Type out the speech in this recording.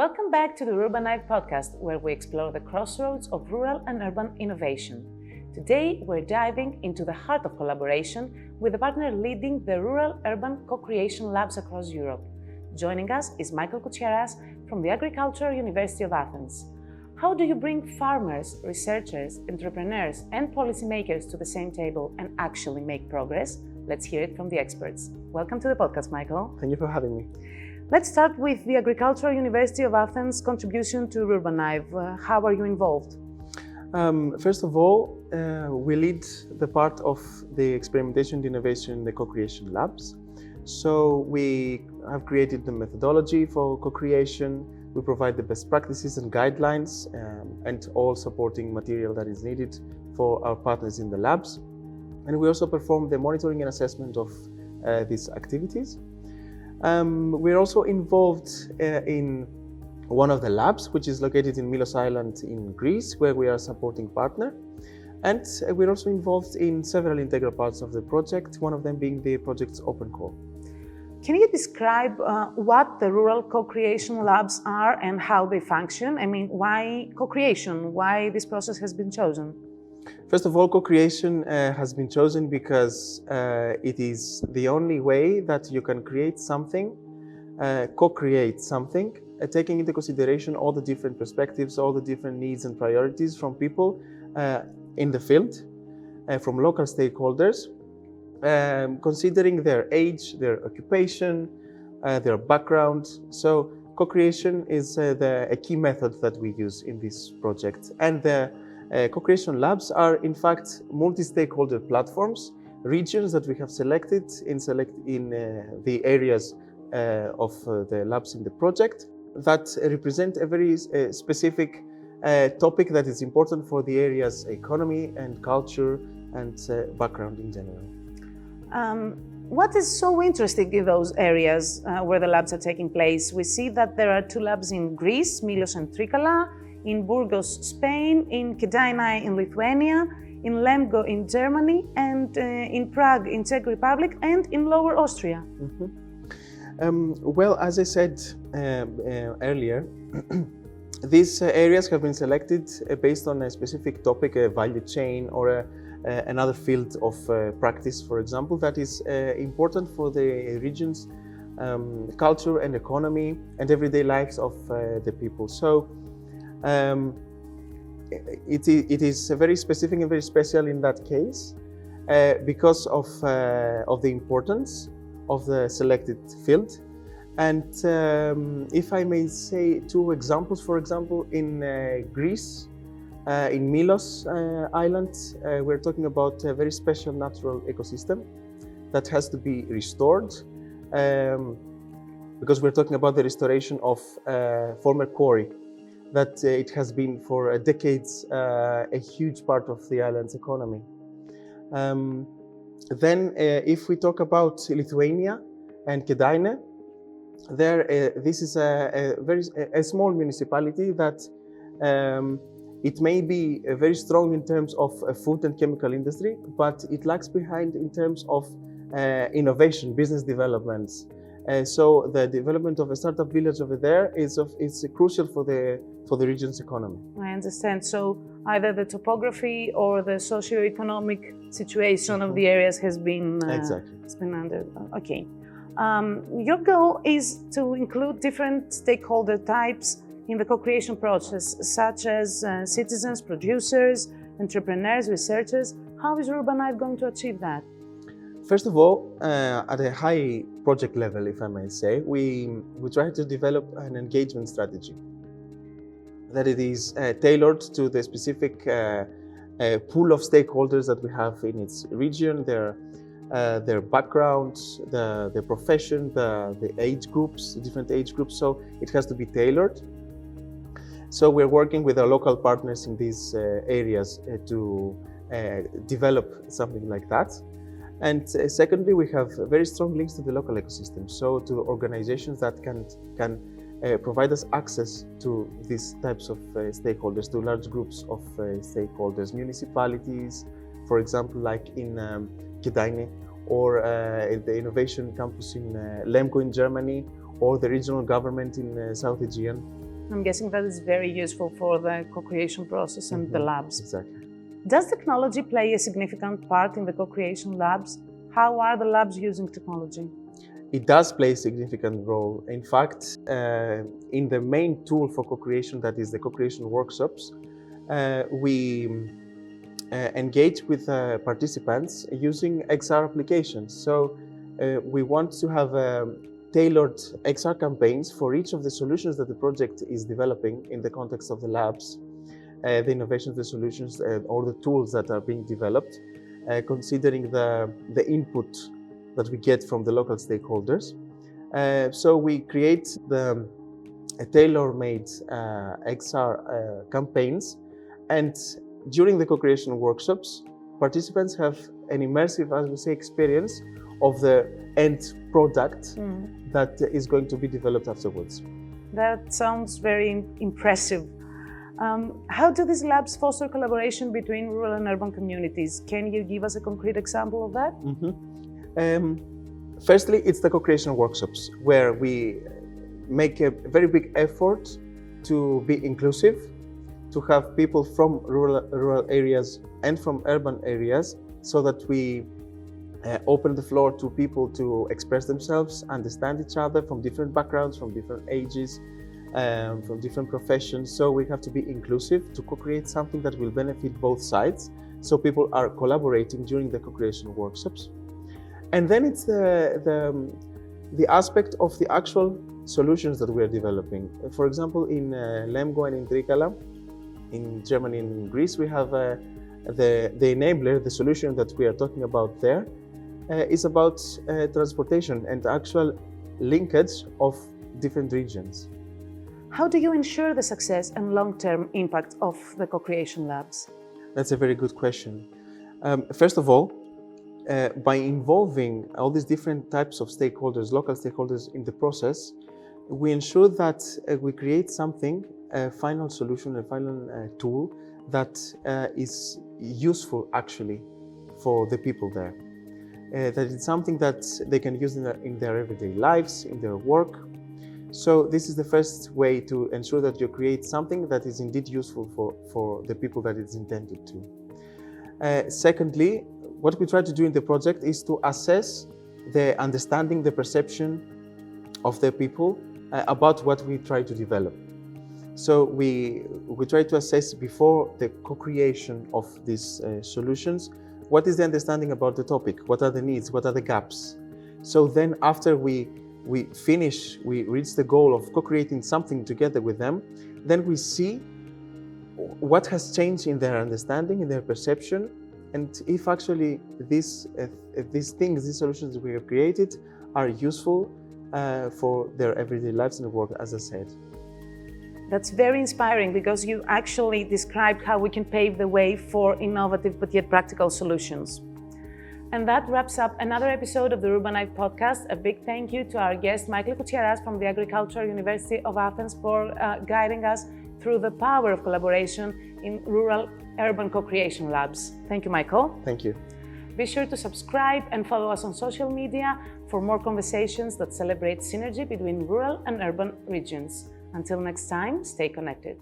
Welcome back to the RURBANIVE Podcast, where we explore the crossroads of rural and urban innovation. Today, we're diving into the heart of collaboration with a partner leading the rural-urban co-creation labs across Europe. Joining us is Michail-Gerasimos from the Agricultural University of Athens. How do you bring farmers, researchers, entrepreneurs, and policymakers to the same table and actually make progress? Let's hear it from the experts. Welcome to the podcast, Michail. Thank you for having me. Let's start with the Agricultural University of Athens' contribution to RURBANIVE. How are you involved? First of all, we lead the part of the experimentation and innovation in the co-creation labs. So we have created the methodology for co-creation. We provide the best practices and guidelines and all supporting material that is needed for our partners in the labs. And we also perform the monitoring and assessment of these activities. We're also involved in one of the labs, which is located in Milos Island in Greece, where we are a supporting partner. And we're also involved in several integral parts of the project, one of them being the project's open call. Can you describe what the rural co-creation labs are and how they function? I mean, why co-creation? Why this process has been chosen? First of all, co-creation has been chosen because it is the only way that you can create something, co-create something, taking into consideration all the different perspectives, all the different needs and priorities from people in the field, from local stakeholders, considering their age, their occupation, their background. So co-creation is a key method that we use in this project. And the co-creation labs are in fact multi-stakeholder platforms, regions that we have selected in the areas of the labs in the project that represent a very specific topic that is important for the area's economy and culture and background in general. What is so interesting in those areas where the labs are taking place? We see that there are two labs in Greece, Milos and Trikala, in Burgos, Spain, in Kėdainiai in Lithuania, in Lemgo in Germany, and in Prague in Czech Republic, and in Lower Austria. Well, as I said earlier, these areas have been selected based on a specific topic, a value chain, or another field of practice, for example, that is important for the region's culture and economy and everyday lives of the people. So it is very specific and very special in that case because of the importance of the selected field. And if I may say two examples, for example, in Greece, in Milos Island, we're talking about a very special natural ecosystem that has to be restored because we're talking about the restoration of former quarry that it has been for decades a huge part of the island's economy. Then if we talk about Lithuania and Kėdainiai, this is a small municipality that it may be very strong in terms of food and chemical industry, but it lags behind in terms of innovation, business developments. So the development of a startup village over there is crucial for the region's economy. I understand. So either the topography or the socio-economic situation of the areas has been under. Okay. Your goal is to include different stakeholder types in the co-creation process, such as citizens, producers, entrepreneurs, researchers. How is RURBANIVE going to achieve that? First of all, at a high project level, if I may say, we try to develop an engagement strategy that it is tailored to the specific pool of stakeholders that we have in its region, their background, their profession, the age groups, the different age groups. So it has to be tailored. So we're working with our local partners in these areas to develop something like that. And secondly, we have very strong links to the local ecosystem, so to organizations that can provide us access to these types of stakeholders, to large groups of stakeholders, municipalities, for example, like in Kėdainiai, or the innovation campus in Lemgo in Germany, or the regional government in South Aegean. I'm guessing that is very useful for the co-creation process and the labs. Exactly. Does technology play a significant part in the co-creation labs? How are the labs using technology? It does play a significant role. In fact, in the main tool for co-creation, that is the co-creation workshops, we engage with participants using XR applications. So we want to have tailored XR campaigns for each of the solutions that the project is developing in the context of the labs, the innovations, the solutions, or the tools that are being developed, considering the input that we get from the local stakeholders. So we create the tailor-made XR campaigns, and during the co-creation workshops, participants have an immersive, as we say, experience of the end product that is going to be developed afterwards. That sounds very impressive. How do these labs foster collaboration between rural and urban communities? Can you give us a concrete example of that? Firstly, it's the co-creation workshops, where we make a very big effort to be inclusive, to have people from rural areas and from urban areas, so that we open the floor to people to express themselves, understand each other from different backgrounds, from different ages, from different professions. So we have to be inclusive to co-create something that will benefit both sides. So people are collaborating during the co-creation workshops. And then it's the aspect of the actual solutions that we are developing. For example, in Lemgo and in Trikala, in Germany and in Greece, we have the enabler, the solution that we are talking about there, is about transportation and actual linkage of different regions. How do you ensure the success and long-term impact of the co-creation labs? That's a very good question. First of all, by involving all these different types of stakeholders, local stakeholders in the process, we ensure that we create something, a final solution, a final tool that is useful actually for the people there. That it's something that they can use in their everyday lives, in their work. So this is the first way to ensure that you create something that is indeed useful for the people that it's intended to. Secondly, what we try to do in the project is to assess the understanding, the perception of the people about what we try to develop. So we try to assess before the co-creation of these solutions, what is the understanding about the topic, what are the needs, what are the gaps. So then after we reach the goal of co-creating something together with them, then we see what has changed in their understanding, in their perception, and if actually these solutions that we have created are useful for their everyday lives and work, as I said. That's very inspiring, because you actually described how we can pave the way for innovative but yet practical solutions. And that wraps up another episode of the RURBANIVE Podcast. A big thank you to our guest Michail Koutsiaras from the Agricultural University of Athens for guiding us through the power of collaboration in rural-urban co-creation labs. Thank you, Michael. Thank you. Be sure to subscribe and follow us on social media for more conversations that celebrate synergy between rural and urban regions. Until next time, stay connected.